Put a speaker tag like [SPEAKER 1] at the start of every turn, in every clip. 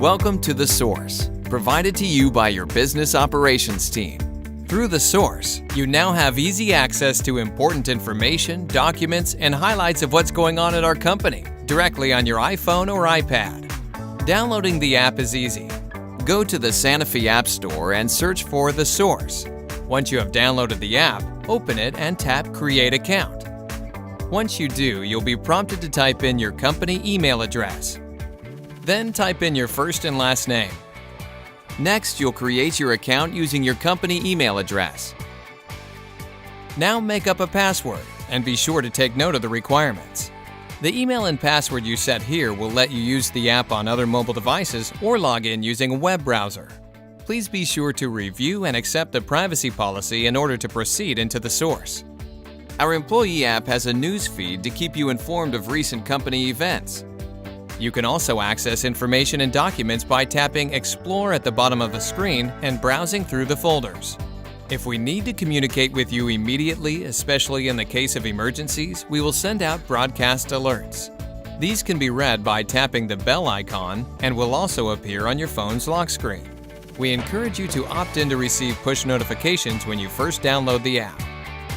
[SPEAKER 1] Welcome to The Source, provided to you by your business operations team. Through The Source, you now have easy access to important information, documents, and highlights of what's going on at our company directly on your iPhone or iPad. Downloading the app is easy. Go to the Sanofi App Store and search for The Source. Once you have downloaded the app, open it and tap Create Account. Once you do, you'll be prompted to type in your company email address. Then type in your first and last name. Next, you'll create your account using your company email address. Now make up a password and be sure to take note of the requirements. The email and password you set here will let you use the app on other mobile devices or log in using a web browser. Please be sure to review and accept the privacy policy in order to proceed into The Source. Our employee app has a news feed to keep you informed of recent company events. You can also access information and documents by tapping Explore at the bottom of the screen and browsing through the folders. If we need to communicate with you immediately, especially in the case of emergencies, we will send out broadcast alerts. These can be read by tapping the bell icon and will also appear on your phone's lock screen. We encourage you to opt in to receive push notifications when you first download the app.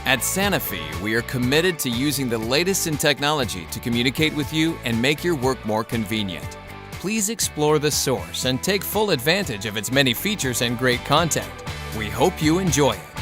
[SPEAKER 1] At Sanofi, we are committed to using the latest in technology to communicate with you and make your work more convenient. Please explore The Source and take full advantage of its many features and great content. We hope you enjoy it.